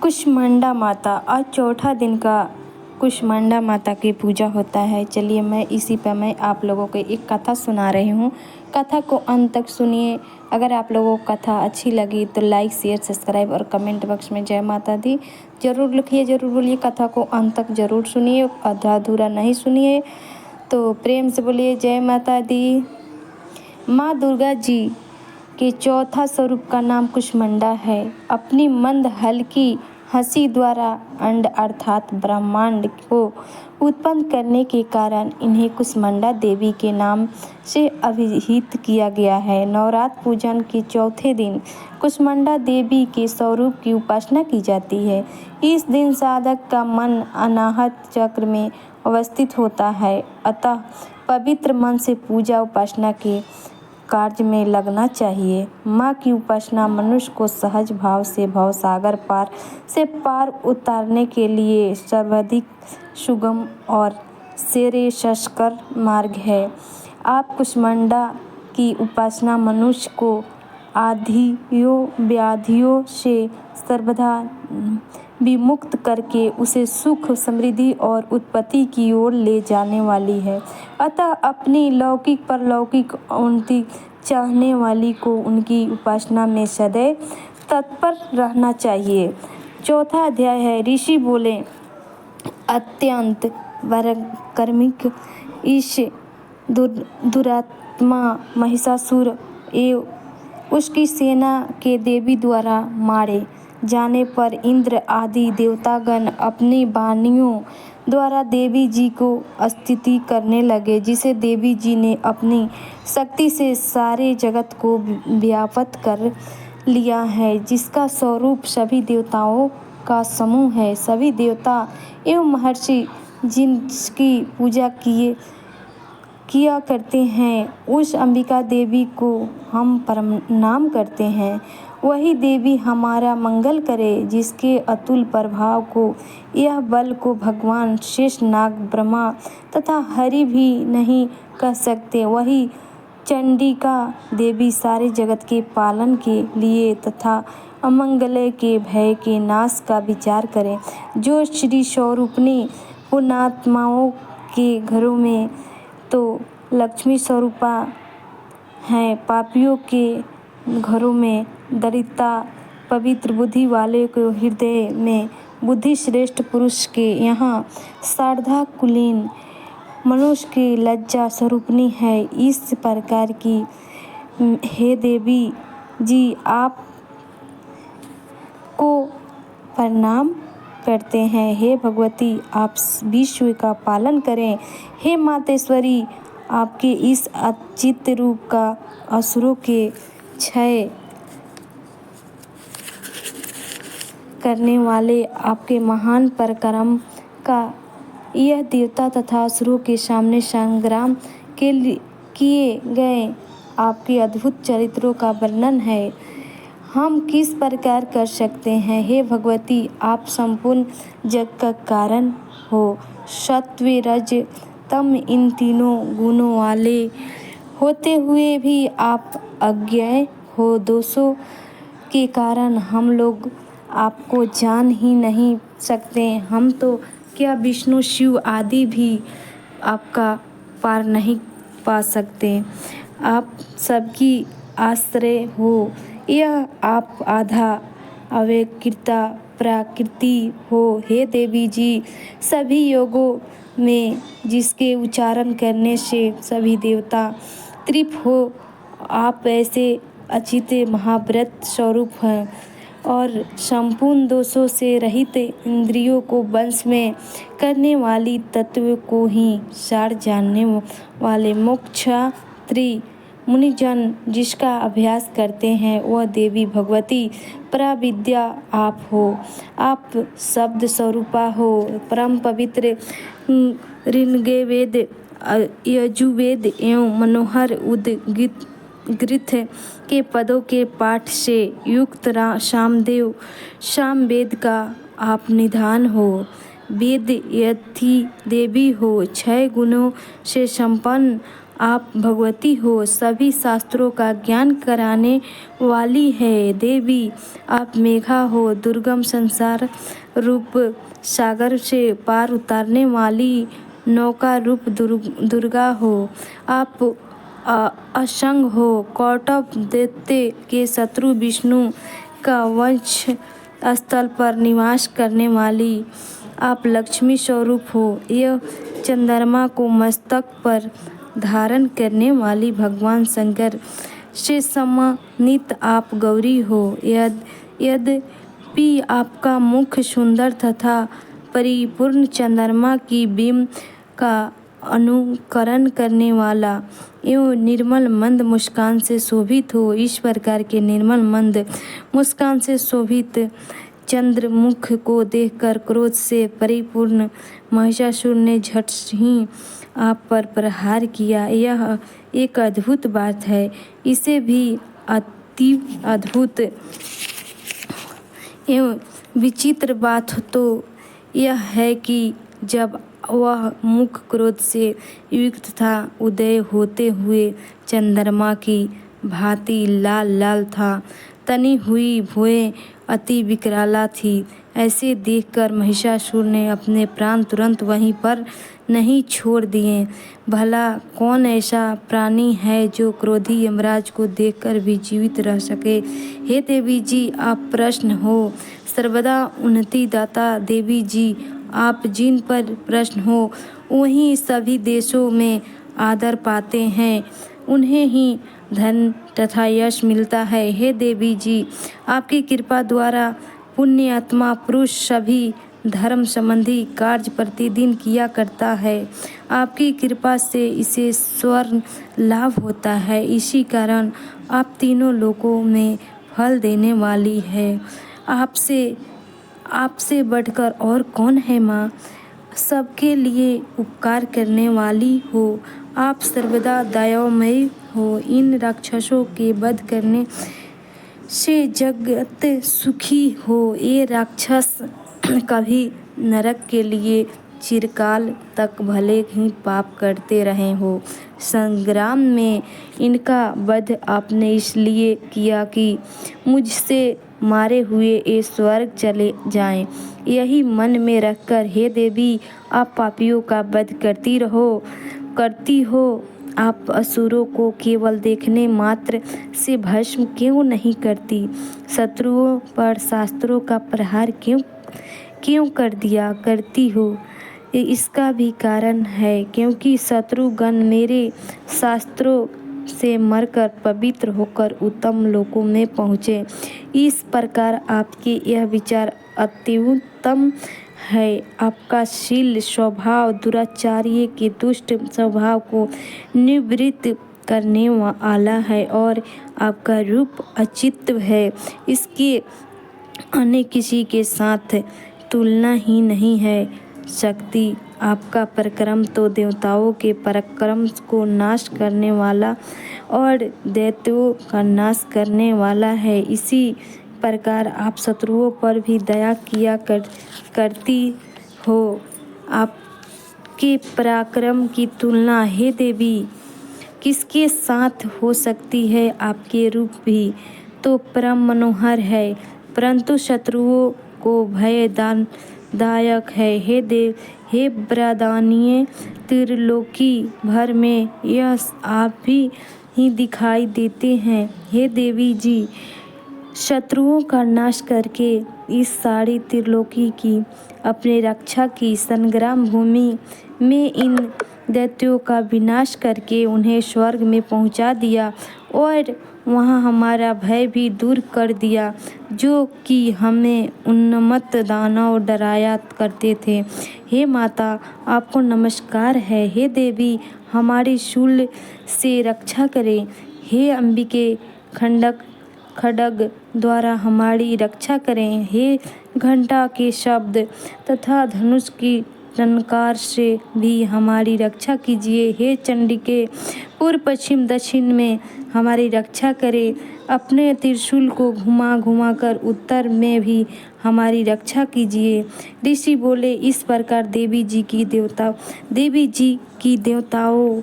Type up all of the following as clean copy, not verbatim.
कुष्मांडा माता। आज चौथा दिन का कुष्मांडा माता की पूजा होता है। चलिए मैं इसी पर मैं आप लोगों को एक कथा सुना रही हूँ। कथा को अंत तक सुनिए। अगर आप लोगों को कथा अच्छी लगी तो लाइक शेयर सब्सक्राइब और कमेंट बॉक्स में जय माता दी ज़रूर लिखिए, ज़रूर बोलिए। कथा को अंत तक ज़रूर सुनिए, आधा अधूरा नहीं सुनिए। तो प्रेम से बोलिए जय माता दी। माँ दुर्गा जी के चौथा स्वरूप का नाम कुष्मांडा है। अपनी मंद हल्की हंसी द्वारा अंड अर्थात ब्रह्मांड को उत्पन्न करने के कारण इन्हें कुष्मांडा देवी के नाम से अभिहित किया गया है। नवरात्र पूजन के चौथे दिन कुष्मांडा देवी के स्वरूप की उपासना की जाती है। इस दिन साधक का मन अनाहत चक्र में अवस्थित होता है, अतः पवित्र मन से पूजा उपासना के कार्य में लगना चाहिए। माँ की उपासना मनुष्य को सहज भाव से भवसागर पार उतारने के लिए सर्वाधिक सुगम और श्रेयस्कर मार्ग है। आप कुष्मांडा की उपासना मनुष्य को आधियों व्याधियों से सर्वदा विमुक्त करके उसे सुख समृद्धि और उत्पत्ति की ओर ले जाने वाली है। अतः अपनी लौकिक परलौकिक उन्नति चाहने वाली को उनकी उपासना में सदैव तत्पर रहना चाहिए। चौथा अध्याय है। ऋषि बोले, अत्यंत वरकर्मिक इस दुरात्मा महिषासुर एवं उसकी सेना के देवी द्वारा मारे जाने पर इंद्र आदि देवतागण अपनी वाणियों द्वारा देवी जी को स्तुति करने लगे, जिसे देवी जी ने अपनी शक्ति से सारे जगत को व्याप्त कर लिया है, जिसका स्वरूप सभी देवताओं का समूह है। सभी देवता एवं महर्षि जिनकी पूजा किया करते हैं, उस अंबिका देवी को हम प्रणाम करते हैं। वही देवी हमारा मंगल करे, जिसके अतुल प्रभाव को यह बल को भगवान शेषनाग ब्रह्मा तथा हरि भी नहीं कह सकते। वही चंडिका देवी सारे जगत के पालन के लिए तथा अमंगल के भय के नाश का विचार करें। जो श्री स्वरूपनी पुण्यात्माओं के घरों में तो लक्ष्मी स्वरूपा हैं, पापियों के घरों में दरिद्रता, पवित्र बुद्धि वाले को हृदय में बुद्धि श्रेष्ठ पुरुष के यहाँ श्रद्धा कुलीन मनुष्य की लज्जा स्वरूपनी है। इस प्रकार की हे देवी जी आप को प्रणाम करते हैं। हे भगवती आप विश्व का पालन करें। हे मातेश्वरी आपके इस अचित रूप का असुरों के क्षय करने वाले आपके महान पराक्रम का यह देवता तथा असुरों के सामने संग्राम के किए गए आपके अद्भुत चरित्रों का वर्णन है। हम किस प्रकार कर सकते हैं। हे भगवती आप संपूर्ण जग का कारण हो। सत्व रज तम इन तीनों गुणों वाले होते हुए भी आप अज्ञेय हो। दोषों के कारण हम लोग आपको जान ही नहीं सकते। हम तो क्या विष्णु शिव आदि भी आपका पार नहीं पा सकते। आप सबकी आश्रय हो। यह आप आधा अव्यक्ता प्रकृति हो। हे देवी जी सभी योगों में जिसके उच्चारण करने से सभी देवता तृप्त हो, आप ऐसे अचित महाव्रत स्वरूप हैं और संपूर्ण दोषों से रहित इंद्रियों को वश में करने वाली तत्व को ही सार जानने वाले मोक्षार्थी मुनिजन जिसका अभ्यास करते हैं, वह देवी भगवती पराविद्या आप हो। आप शब्द स्वरूपा हो। परम पवित्र ऋग्वेद यजुर्वेद एवं मनोहर उद्गीत के पदों के पाठ से युक्त सामवेद का आप निधान हो। वेद यथी देवी हो। 6 गुणों से संपन्न आप भगवती हो, सभी शास्त्रों का ज्ञान कराने वाली है देवी। आप मेघा हो, दुर्गम संसार रूप सागर से पार उतारने वाली नौका रूप दुर्गा हो। आप असंग हो, कौटव दैत्य के शत्रु विष्णु का वंश स्थल पर निवास करने वाली आप लक्ष्मी स्वरूप हो। यह चंद्रमा को मस्तक पर धारण करने वाली भगवान शंकर से सम्मानित आप गौरी हो। यद्यपि आपका मुख सुंदर तथा परिपूर्ण चंद्रमा की बिंब का अनुकरण करने वाला एवं निर्मल मंद मुस्कान से शोभित हो, इस प्रकार के निर्मल मंद मुस्कान से शोभित चंद्रमुख को देखकर क्रोध से परिपूर्ण महिषासुर ने झट ही आप पर प्रहार किया। यह एक अद्भुत बात है। इसे भी अति अद्भुत एवं विचित्र बात तो यह है कि जब वह मुख क्रोध से युक्त था, उदय होते हुए चंद्रमा की भांति लाल लाल था, तनी हुई भुएं अति विकराला थी। ऐसे देखकर महिषासुर ने अपने प्राण तुरंत वहीं पर नहीं छोड़ दिए। भला कौन ऐसा प्राणी है जो क्रोधी यमराज को देखकर भी जीवित रह सके। हे देवी जी, आप प्रसन्न हो, सर्वदा उन्नति दाता देवी जी। आप जिन पर प्रसन्न हो वहीं सभी देशों में आदर पाते हैं, उन्हें ही धन तथा यश मिलता है। हे देवी जी, आपकी कृपा द्वारा पुण्य आत्मा पुरुष सभी धर्म संबंधी कार्य प्रतिदिन किया करता है। आपकी कृपा से इसे स्वर्ण लाभ होता है। इसी कारण आप तीनों लोकों में फल देने वाली है। आपसे बढ़कर और कौन है माँ? सबके लिए उपकार करने वाली हो। आप सर्वदा दयामयी हो। इन राक्षसों के वध करने से जगत सुखी हो। ये राक्षस कभी नरक के लिए चिरकाल तक भले ही पाप करते रहे हो। संग्राम में इनका वध आपने इसलिए किया कि मुझसे मारे हुए ये स्वर्ग चले जाएं। यही मन में रखकर हे देवी, आप पापियों का वध करती हो। आप असुरों को केवल देखने मात्र से भस्म क्यों नहीं करती? शत्रुओं पर शास्त्रों का प्रहार क्यों कर दिया करती हो? इसका भी कारण है क्योंकि शत्रुगण मेरे शास्त्रों से मरकर पवित्र होकर उत्तम लोकों में पहुँचे। इस प्रकार आपके यह विचार अत्युत्तम है। आपका शील स्वभाव दुराचार्य के दुष्ट स्वभाव को निवृत्त करने वाला है और आपका रूप अचित्त है। इसके अन्य किसी के साथ तुलना ही नहीं है। शक्ति आपका पराक्रम तो देवताओं के पराक्रम को नाश करने वाला और दैत्यों का नाश करने वाला है। इसी प्रकार आप शत्रुओं पर भी दया किया करती हो। आपके पराक्रम की तुलना हे देवी किसके साथ हो सकती है? आपके रूप भी तो परम मनोहर है, परंतु शत्रुओं को भयदायक है। हे वरदानीय त्रिलोकी भर में यह आप ही दिखाई देते हैं। हे देवी जी, शत्रुओं का नाश करके इस सारी त्रिलोकी की अपने रक्षा की। संग्राम भूमि में इन दैत्यों का विनाश करके उन्हें स्वर्ग में पहुंचा दिया और वहां हमारा भय भी दूर कर दिया, जो कि हमें उन्मत्त दानव डराया करते थे। हे माता, आपको नमस्कार है। हे देवी, हमारी शूल से रक्षा करें। हे अंबिके, खड्ग द्वारा हमारी रक्षा करें। हे घंटा के शब्द तथा धनुष की टंकार से भी हमारी रक्षा कीजिए। हे चंडिके, पूर्व पश्चिम दक्षिण में हमारी रक्षा करें। अपने त्रिशूल को घुमा कर उत्तर में भी हमारी रक्षा कीजिए। ऋषि बोले, इस प्रकार देवी जी की देवताओं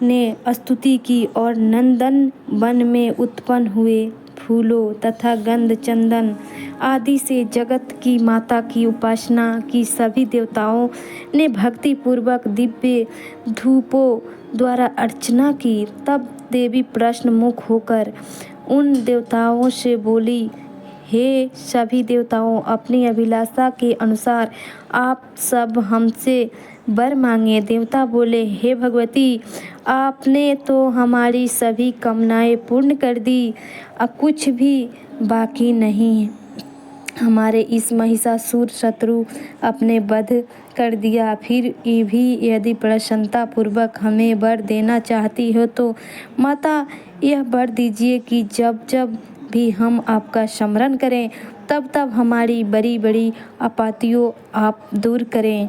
ने स्तुति की और नंदन वन में उत्पन्न हुए फूलों तथा गंध चंदन आदि से जगत की माता की उपासना की। सभी देवताओं ने भक्ति पूर्वक दिव्य धूपों द्वारा अर्चना की। तब देवी प्रश्न मुख होकर उन देवताओं से बोली, हे सभी देवताओं, अपनी अभिलाषा के अनुसार आप सब हमसे वर मांगे। देवता बोले, हे भगवती, आपने तो हमारी सभी कामनाएं पूर्ण कर दी, अब कुछ भी बाकी नहीं। हमारे इस महिषासुर शत्रु अपने वध कर दिया। फिर भी यदि प्रसन्नता पूर्वक हमें वर देना चाहती हो तो माता यह वर दीजिए कि जब जब भी हम आपका स्मरण करें तब तब हमारी बड़ी बड़ी आपत्तियों आप दूर करें।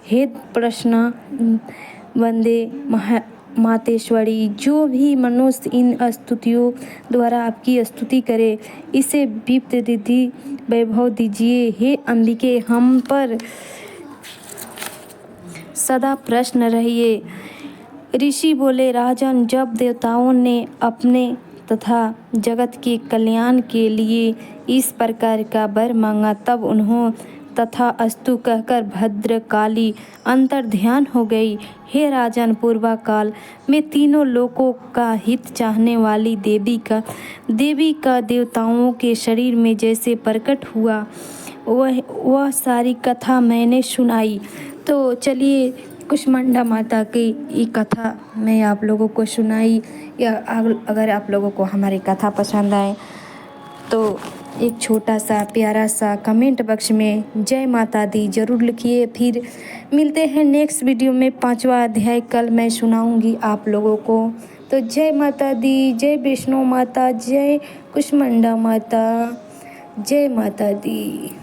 हे प्रसन्न वंदे मातेश्वरी, जो भी मनुष्य इन स्तुतियों द्वारा आपकी स्तुति करे इसे विप्त रिद्धि वैभव दीजिए। हे अंबिके, हम पर सदा प्रसन्न रहिए। ऋषि बोले, राजन, जब देवताओं ने अपने तथा जगत के कल्याण के लिए इस प्रकार का वर मांगा तब उन्होंने तथा अस्तु कहकर भद्रकाली अंतर्ध्यान हो गई। हे राजन, पूर्वा काल में तीनों लोकों का हित चाहने वाली देवी का देवताओं के शरीर में जैसे प्रकट हुआ वह सारी कथा मैंने सुनाई। तो चलिए, कुष्मांडा माता की ये कथा मैं आप लोगों को सुनाई। या अगर आप लोगों को हमारी कथा पसंद आए तो एक छोटा सा प्यारा सा कमेंट बॉक्स में जय माता दी ज़रूर लिखिए। फिर मिलते हैं नेक्स्ट वीडियो में। 5वां अध्याय कल मैं सुनाऊंगी आप लोगों को। तो जय माता दी, जय वैष्णो माता, जय कुष्मांडा माता, जय माता दी।